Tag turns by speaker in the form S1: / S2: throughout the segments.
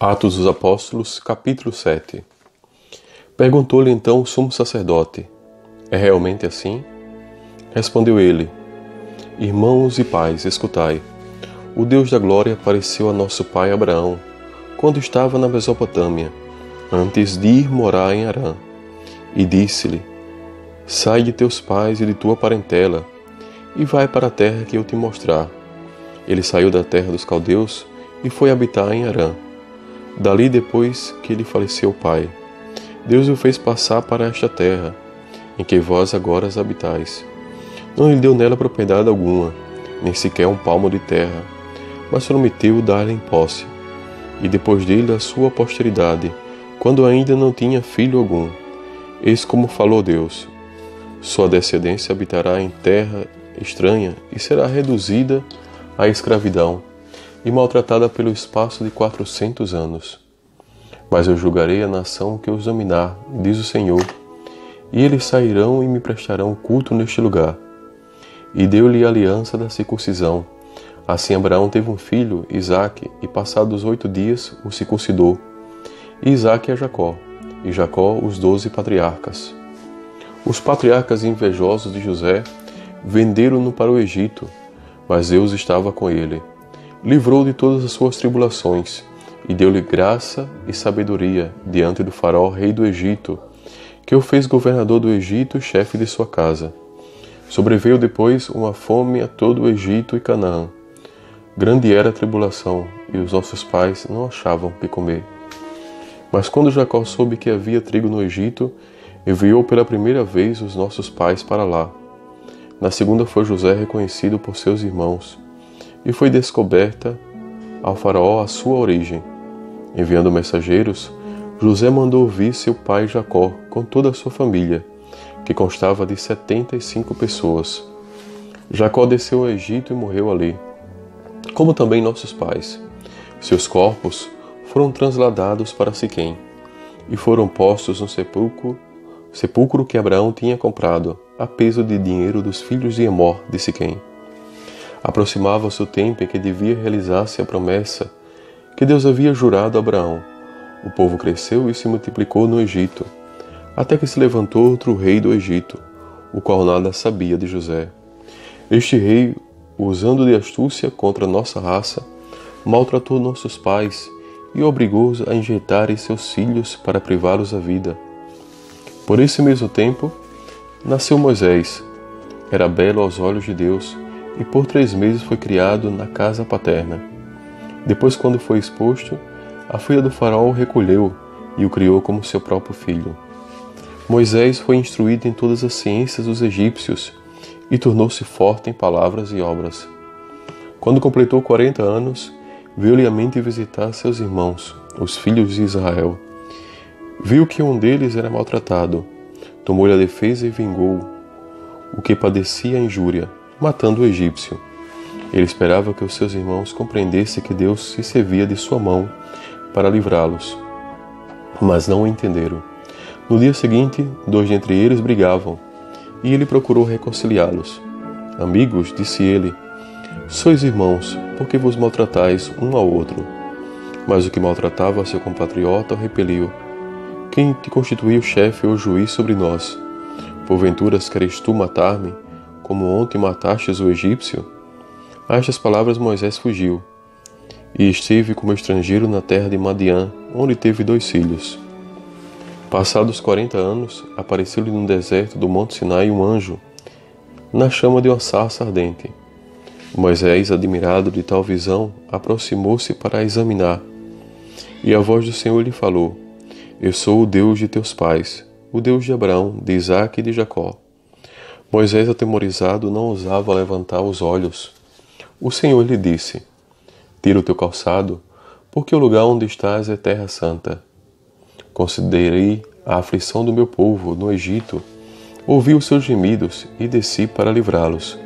S1: Atos dos Apóstolos, capítulo 7. Perguntou-lhe então o sumo sacerdote: É realmente assim? Respondeu ele: Irmãos e pais, escutai. O Deus da glória apareceu a nosso pai Abraão, quando estava na Mesopotâmia, antes de ir morar em Harã, e disse-lhe: Sai de teus pais e de tua parentela, e vai para a terra que eu te mostrar. Ele saiu da terra dos caldeus e foi habitar em Harã. Dali, depois que lhe faleceu o pai, Deus o fez passar para esta terra, em que vós agora habitais. Não lhe deu nela propriedade alguma, nem sequer um palmo de terra, mas prometeu dar-lhe em posse, e depois dele a sua posteridade, quando ainda não tinha filho algum. Eis como falou Deus: Sua descendência habitará em terra estranha e será reduzida à escravidão e maltratada pelo espaço de 400 anos. Mas eu julgarei a nação que os dominar, diz o Senhor, e eles sairão e me prestarão culto neste lugar. E deu-lhe a aliança da circuncisão. Assim Abraão teve um filho, Isaque, e passados 8 dias o circuncidou. E Isaque a Jacó, e Jacó os 12 patriarcas. Os patriarcas invejosos de José venderam-no para o Egito, mas Deus estava com ele. Livrou de todas as suas tribulações, e deu-lhe graça e sabedoria diante do faraó, rei do Egito, que o fez governador do Egito e chefe de sua casa. Sobreveio depois uma fome a todo o Egito e Canaã. Grande era a tribulação, e os nossos pais não achavam o que comer. Mas quando Jacó soube que havia trigo no Egito, enviou pela primeira vez os nossos pais para lá. Na segunda foi José reconhecido por seus irmãos, e foi descoberta ao faraó a sua origem. Enviando mensageiros, José mandou vir seu pai Jacó com toda a sua família, que constava de 75 pessoas. Jacó desceu ao Egito e morreu ali, como também nossos pais. Seus corpos foram transladados para Siquém, e foram postos no sepulcro que Abraão tinha comprado, a peso de dinheiro dos filhos de Emor de Siquém. Aproximava-se o tempo em que devia realizar-se a promessa que Deus havia jurado a Abraão. O povo cresceu e se multiplicou no Egito, até que se levantou outro rei do Egito, o qual nada sabia de José. Este rei, usando de astúcia contra nossa raça, maltratou nossos pais e obrigou-os a injetarem seus filhos para privá-los da vida. Por esse mesmo tempo, nasceu Moisés. Era belo aos olhos de Deus, e por 3 meses foi criado na casa paterna. Depois, quando foi exposto, a filha do faraó o recolheu e o criou como seu próprio filho. Moisés foi instruído em todas as ciências dos egípcios e tornou-se forte em palavras e obras. Quando completou 40 anos, veio-lhe a mente visitar seus irmãos, os filhos de Israel. Viu que um deles era maltratado, tomou-lhe a defesa e vingou o que padecia a injúria, matando o egípcio. Ele esperava que os seus irmãos compreendessem que Deus se servia de sua mão para livrá-los, mas não o entenderam. No dia seguinte, 2 dentre eles brigavam, e ele procurou reconciliá-los. Amigos, disse ele, sois irmãos, por que vos maltratais um ao outro? Mas o que maltratava seu compatriota o repeliu. Quem te constituiu chefe ou juiz sobre nós? Porventura queres tu matar-me, como ontem matastes o egípcio? A estas palavras Moisés fugiu, e esteve como estrangeiro na terra de Madiã, onde teve 2 filhos. Passados 40 anos, apareceu-lhe no deserto do monte Sinai um anjo, na chama de uma sarça ardente. Moisés, admirado de tal visão, aproximou-se para a examinar. E a voz do Senhor lhe falou: Eu sou o Deus de teus pais, o Deus de Abraão, de Isaque e de Jacó. Moisés, atemorizado, não ousava levantar os olhos. O Senhor lhe disse: Tira o teu calçado, porque o lugar onde estás é terra santa. Considerei a aflição do meu povo no Egito, ouvi os seus gemidos e desci para livrá-los.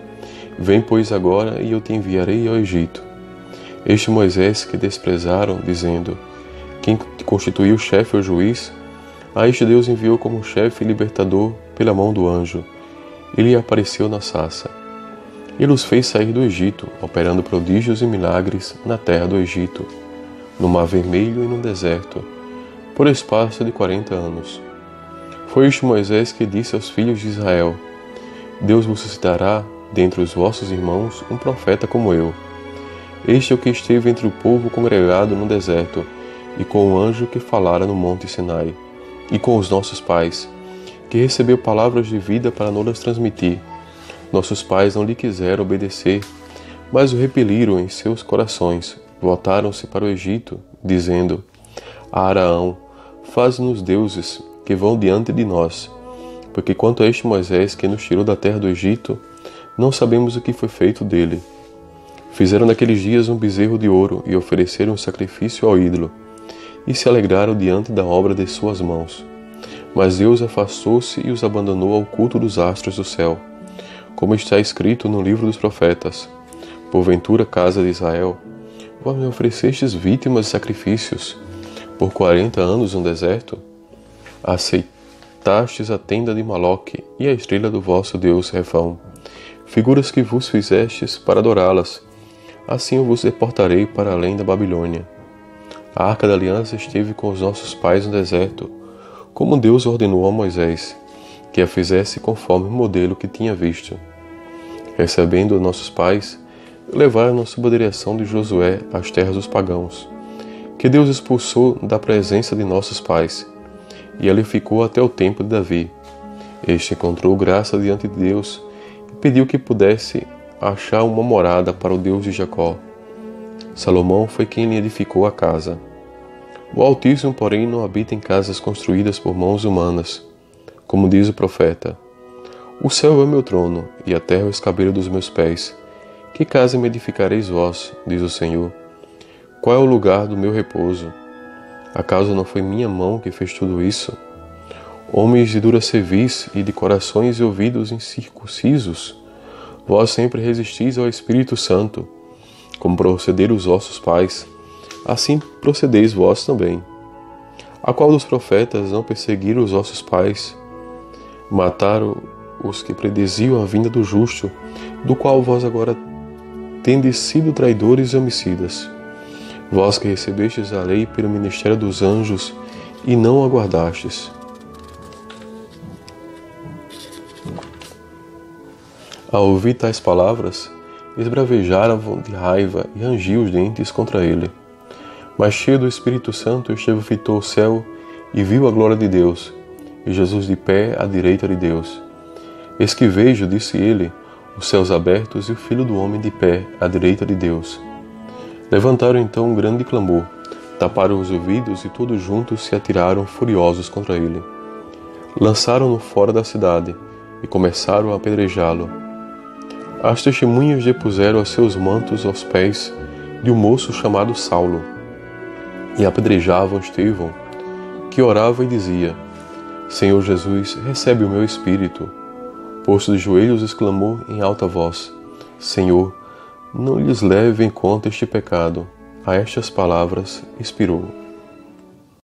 S1: Vem, pois, agora, e eu te enviarei ao Egito. Este Moisés que desprezaram, dizendo: Quem te constituiu chefe ou juiz? A este Deus enviou como chefe e libertador pela mão do anjo. Ele apareceu na sarça. Ele os fez sair do Egito, operando prodígios e milagres na terra do Egito, no Mar Vermelho e no deserto, por espaço de 40 anos. Foi este Moisés que disse aos filhos de Israel: Deus vos suscitará dentre os vossos irmãos um profeta como eu. Este é o que esteve entre o povo congregado no deserto, e com o anjo que falara no monte Sinai, e com os nossos pais, que recebeu palavras de vida para nos transmitir. Nossos pais não lhe quiseram obedecer, mas o repeliram em seus corações. Voltaram-se para o Egito, dizendo a Araão: Faz-nos deuses que vão diante de nós. Porque quanto a este Moisés que nos tirou da terra do Egito, não sabemos o que foi feito dele. Fizeram naqueles dias um bezerro de ouro e ofereceram um sacrifício ao ídolo, e se alegraram diante da obra de suas mãos. Mas Deus afastou-se e os abandonou ao culto dos astros do céu, como está escrito no livro dos profetas: Porventura, casa de Israel, vós me oferecestes vítimas e sacrifícios por 40 anos no deserto? Aceitastes a tenda de Maloque e a estrela do vosso Deus Refão, figuras que vos fizestes para adorá-las. Assim eu vos deportarei para além da Babilônia. A arca da aliança esteve com os nossos pais no deserto, como Deus ordenou a Moisés, que a fizesse conforme o modelo que tinha visto. Recebendo nossos pais, levaram-nos sob a direção de Josué às terras dos pagãos, que Deus expulsou da presença de nossos pais, e ali ficou até o tempo de Davi. Este encontrou graça diante de Deus e pediu que pudesse achar uma morada para o Deus de Jacó. Salomão foi quem lhe edificou a casa. O Altíssimo, porém, não habita em casas construídas por mãos humanas. Como diz o profeta: O céu é o meu trono, e a terra é o escabelo dos meus pés. Que casa me edificareis vós, diz o Senhor? Qual é o lugar do meu repouso? Acaso não foi minha mão que fez tudo isso? Homens de dura cerviz e de corações e ouvidos incircuncisos, vós sempre resistis ao Espírito Santo. Como procederam os vossos pais, assim procedeis vós também. A qual dos profetas não perseguiram os vossos pais? Mataram os que prediziam a vinda do justo, do qual vós agora tendes sido traidores e homicidas. Vós que recebestes a lei pelo ministério dos anjos e não aguardastes. Ao ouvir tais palavras, esbravejaram de raiva e rangiam os dentes contra ele. Mas cheio do Espírito Santo, Estevão fitou o céu e viu a glória de Deus, e Jesus de pé à direita de Deus. Eis que vejo, disse ele, os céus abertos e o Filho do Homem de pé à direita de Deus. Levantaram então um grande clamor, taparam os ouvidos e todos juntos se atiraram furiosos contra ele. Lançaram-no fora da cidade e começaram a apedrejá-lo. As testemunhas depuseram a seus mantos aos pés de um moço chamado Saulo, e apedrejavam Estevão, que orava e dizia: Senhor Jesus, recebe o meu espírito. Posto de joelhos, exclamou em alta voz: Senhor, não lhes leve em conta este pecado. A estas palavras expirou.